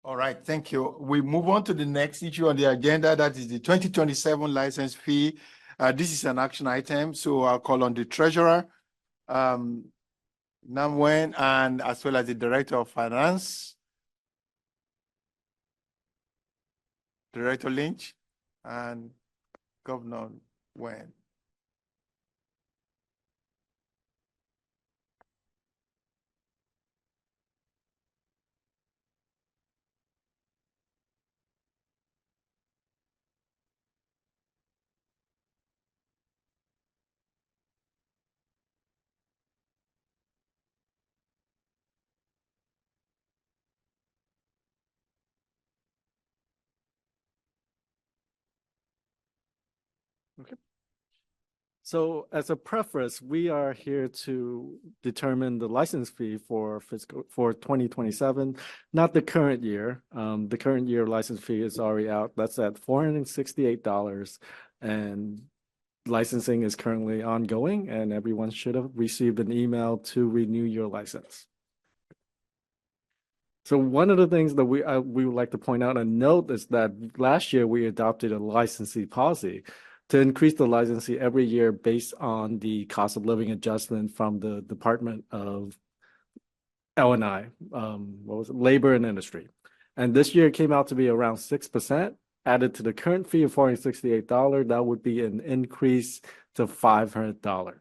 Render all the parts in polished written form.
All right, thank you. We move on to the next issue on the agenda. That is the 2027 license fee. This is an action item, so I'll call on the treasurer, Namwen, and as well as the director of finance, Director Lynch, and Governor Wen. Okay. So as a preface, we are here to determine the license fee for 2027, not the current year. The current year license fee is already out. That's at $468, and licensing is currently ongoing, and everyone should have received an email to renew your license. So one of the things that we would like to point out and note is that last year we adopted a licensee policy to increase the licensee every year based on the cost of living adjustment from the Department of L&I, Labor and Industry. And this year it came out to be around 6%, added to the current fee of $468, that would be an increase to $500.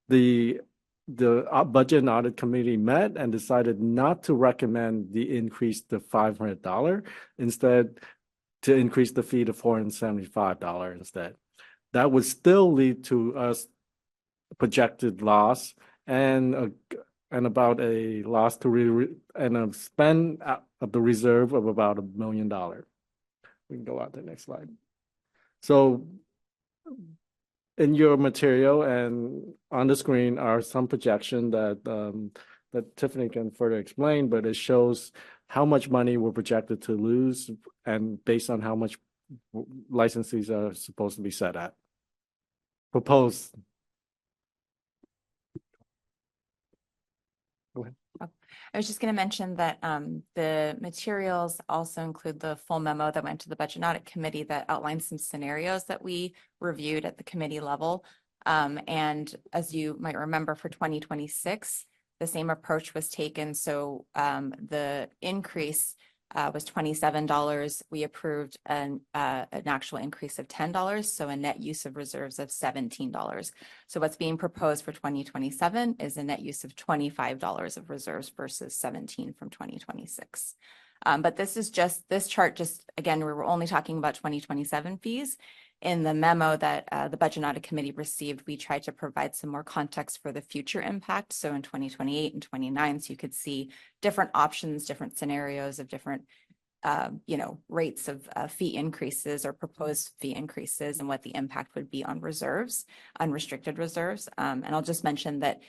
The Budget and Audit Committee met and decided not to recommend the increase to $500, instead to increase the fee to $475 instead. That would still lead to us projected loss and about a loss to and a spend of the reserve of about $1 million. We can go on to the next slide. So in your material and on the screen are some projection that that Tiffany can further explain, but it shows how much money we're projected to lose and based on how much licensees are supposed to be set at. Proposed. Go ahead. I was just going to mention that the materials also include the full memo that went to the Budget and Audit Committee that outlines some scenarios that we reviewed at the committee level. And as you might remember, for 2026, the same approach was taken. So the increase was $27. We approved an actual increase of $10, so a net use of reserves of $17. So what's being proposed for 2027 is a net use of $25 of reserves versus $17 from 2026. But this chart just, again, we were only talking about 2027 fees. In the memo that the Budget and Audit Committee received, we tried to provide some more context for the future impact. So in 2028 and 29, so you could see different options, different scenarios of different, rates of fee increases or proposed fee increases and what the impact would be on reserves, unrestricted reserves. And I'll just mention that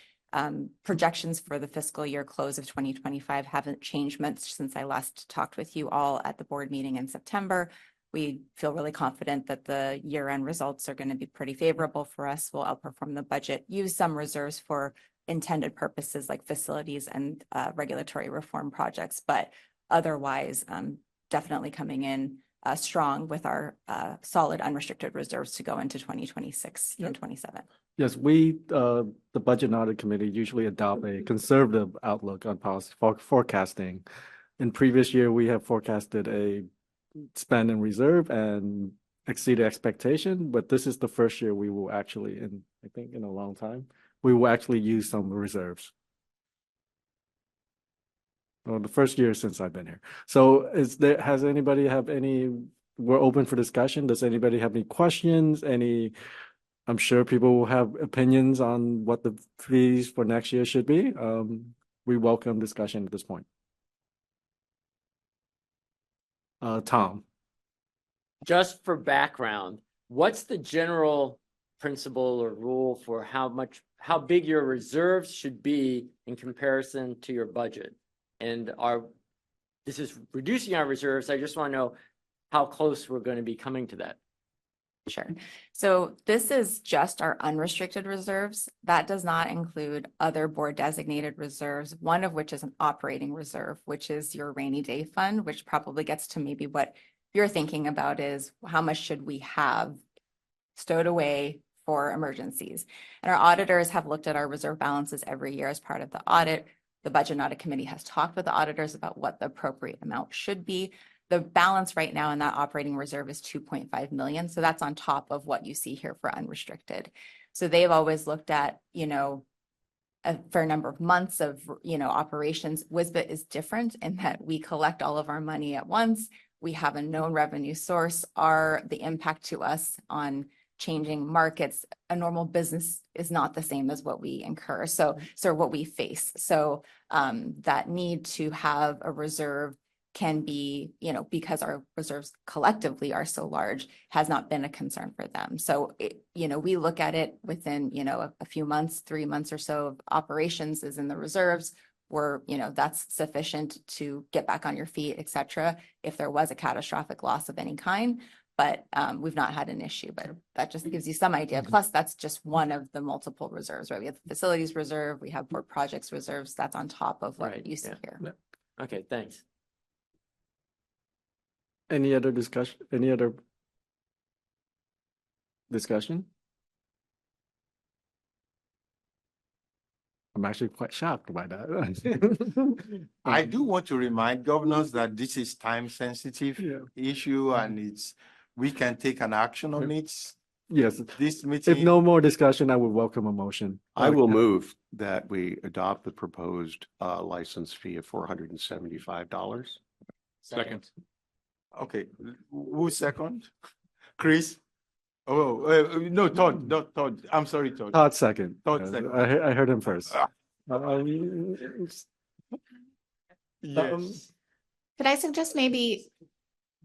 projections for the fiscal year close of 2025 haven't changed much since I last talked with you all at the board meeting in September. We feel really confident that the year-end results are going to be pretty favorable for us. We'll outperform the budget, use some reserves for intended purposes like facilities and regulatory reform projects, but otherwise definitely coming in strong with our solid unrestricted reserves to go into 2026 and 27. Yes, the Budget and Audit Committee usually adopt a conservative outlook on policy forecasting. In previous year, we have forecasted a spend and reserve and exceeded expectation, but this is the first year we will actually, I think in a long time, we will actually use some reserves. Well, the first year since I've been here. So has anybody have any, we're open for discussion. Does anybody have any questions? I'm sure people will have opinions on what the fees for next year should be. We welcome discussion at this point. Tom. Just for background, what's the general principle or rule for how big your reserves should be in comparison to your budget? And this is reducing our reserves. I just want to know how close we're going to be coming to that. Sure. So this is just our unrestricted reserves. That does not include other board designated reserves, one of which is an operating reserve, which is your rainy day fund, which probably gets to maybe what you're thinking about is how much should we have stowed away for emergencies? And our auditors have looked at our reserve balances every year as part of the audit. The Budget and Audit Committee has talked with the auditors about what the appropriate amount should be. The balance right now in that operating reserve is 2.5 million. So that's on top of what you see here for unrestricted. So they've always looked at, a fair number of months of, operations. WSBIT is different in that we collect all of our money at once. We have a known revenue source. The impact to us on changing markets, a normal business is not the same as what we incur. So what we face. So that need to have a reserve can be, because our reserves collectively are so large, has not been a concern for them. So, we look at it within, a few months, 3 months or so of operations is in the reserves where, that's sufficient to get back on your feet, et cetera, if there was a catastrophic loss of any kind. But we've not had an issue, but that just gives you some idea. Plus, that's just one of the multiple reserves, right? We have the facilities reserve, we have board projects reserves. That's on top of what Right, you see yeah. here. Okay, thanks. Any other discussion? Any other discussion? I'm actually quite shocked by that. I do want to remind governors that this is time sensitive Yeah. issue and we can take an action on it. Yes, This if meeting. no more discussion, I would welcome a motion. I will move that we adopt the proposed license fee of $475. Second. Okay, who's second? Chris? Oh, no, Todd, not Todd. I'm sorry, Todd. Todd second. Todd Yes, second. I heard him first. Ah. Yes. Could I suggest maybe,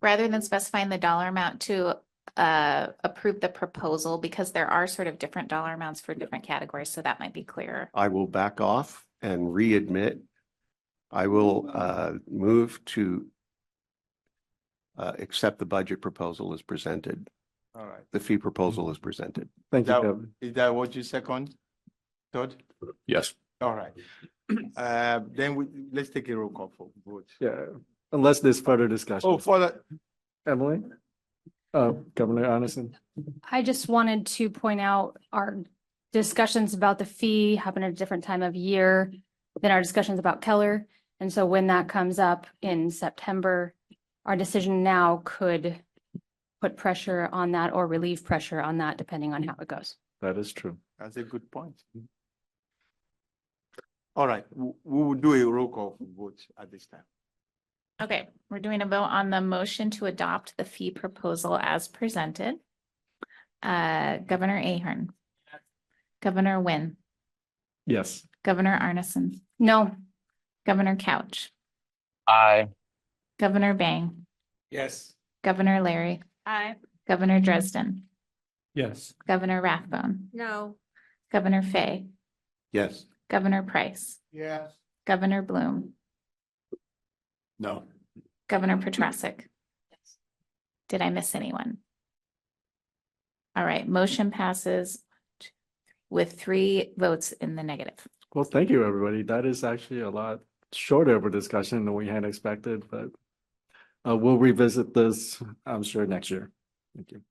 rather than specifying the dollar amount, to approve the proposal, because there are sort of different dollar amounts for different categories, so that might be clearer. I will back off and readmit. I will move to accept the budget proposal as presented. All right. The fee proposal is presented. Thank you, That- Kevin. Is that what you second? Todd? Yes. All right. Then let's take a roll call for vote. Yeah, unless there's further discussion. Oh, for the, Emily? Governor Anderson? I just wanted to point out our discussions about the fee happen at a different time of year than our discussions about Keller. And so when that comes up in September, our decision now could put pressure on that or relieve pressure on that, depending on how it goes. That is true. that's a good point. All right, we will do a roll call for vote at this time. Okay, we're doing a vote on the motion to adopt the fee proposal as presented. Governor Ahern. Governor Wynn. Yes. Governor Arneson. No, Governor Couch. Aye. Governor Bang. Yes. Governor Larry. aye. Governor Dresden. Yes. Governor Rathbone. No. Governor Fay. Yes. Governor Price. Yes. Governor Bloom. No. Governor Petrasic. Did I miss anyone? All right, motion passes with 3 votes in the negative. Well, thank you, everybody. That is actually a lot shorter of a discussion than we had expected, but we'll revisit this, I'm sure, next year. Thank you.